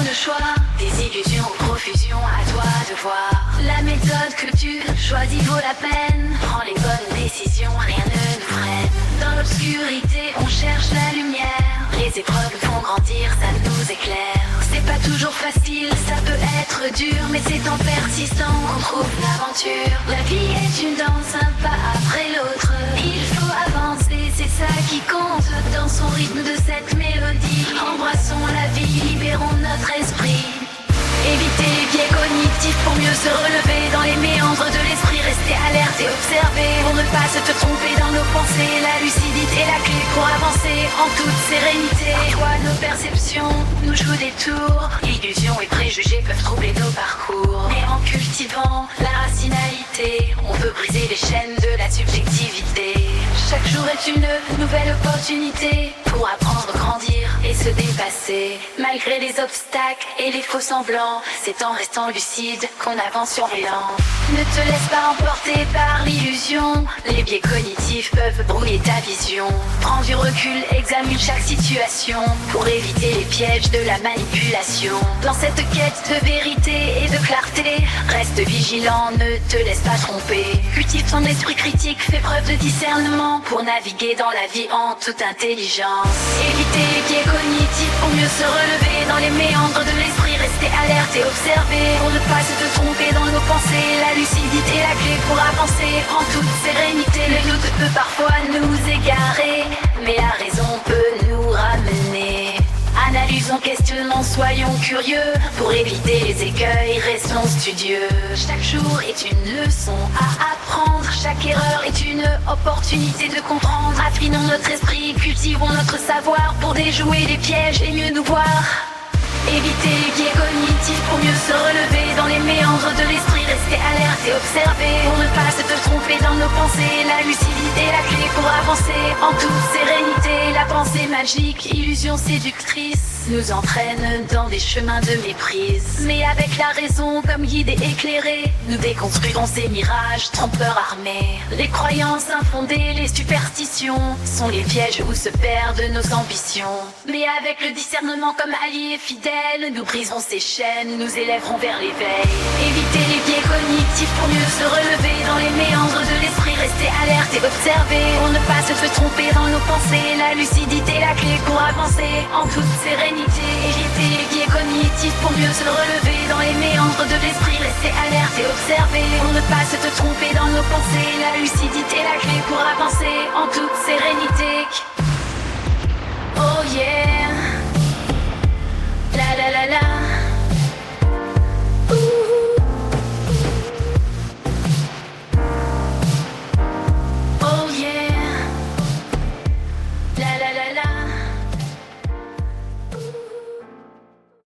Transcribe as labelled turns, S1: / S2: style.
S1: nos choix, des illusions aux profusions, à toi de voir. La méthode que tu choisis vaut la peine. Prends les bonnes décisions, rien ne nous freine. Dans l'obscurité, on cherche la lumière. Les épreuves nous font grandir, ça nous éclaire. C'est pas toujours facile, ça peut être dur, mais c'est en persistant qu'on trouve l'aventure. La vie est une danse, un pas après l'autre. Il faut avancer, c'est ça qui compte. Dans son rythme de cette mélodie, embrassons la vie, libérons notre esprit. Éviter les biais cognitifs pour mieux se relever. Dans les méandres de l'esprit, rester alerte et observer. Pour ne pas se te tromper dans nos pensées. La lucidité est la clé pour avancer en toute sérénité. Parfois nos perceptions nous jouent des tours. Illusions et préjugés peuvent troubler nos parcours. Mais en cultivant la rationalité, on peut briser les chaînes de la subjectivité. Chaque jour est une nouvelle opportunité pour apprendre, grandir et se dépasser. Malgré les obstacles et les faux semblants, c'est en restant lucide qu'on avance sur l'élan. Ne te laisse pas emporter par l'illusion. Les biais cognitifs peuvent brouiller ta vision. Prends du recul, examine chaque situation pour éviter les pièges de la manipulation. Dans cette quête de vérité et de clarté, reste vigilant, ne te laisse pas tromper. Cultive ton esprit critique, fais preuve de discernement pour naviguer dans la vie en toute intelligence. Éviter les biais cognitifs pour mieux se relever. Dans les méandres de l'esprit, rester alerte et observer. Pour ne pas se te tromper dans nos pensées. La lucidité est la clé pour avancer en toute sérénité. Le doute peut parfois nous égarer, mais la raison peut nous ramener. Analysons, questionnons, soyons curieux. Pour éviter les écueils, restons studieux. Chaque jour est une leçon à apprendre. Chaque erreur est une opportunité de comprendre. Affinons notre esprit, cultivons notre savoir pour déjouer les pièges et mieux nous voir. Éviter les biais cognitifs pour mieux se relever. Dans les méandres de l'esprit, rester alerte et observer. Pour ne pas se te tromper dans nos pensées. La lucidité est la clé pour avancer en toute sérénité. La pensée magique, illusion séductrice, nous entraîne dans des chemins de méprise. Mais avec la raison comme guide et éclairé, nous déconstruirons ces mirages, trompeurs armés. Les croyances infondées, les superstitions sont les pièges où se perdent nos ambitions. Mais avec le discernement comme allié fidèle, nous briserons ces chaînes, nous élèverons vers l'éveil. Éviter les biais cognitifs pour mieux se relever. Dans les méandres de l'esprit, rester alerte et observer. Pour ne pas se tromper dans nos pensées. La lucidité est la clé pour avancer en toute sérénité. Éviter les biais cognitifs pour mieux se relever. Dans les méandres de l'esprit, rester alerte et observer. Pour ne pas se te tromper dans nos pensées. La lucidité est la clé pour avancer en toute sérénité. Oh yeah.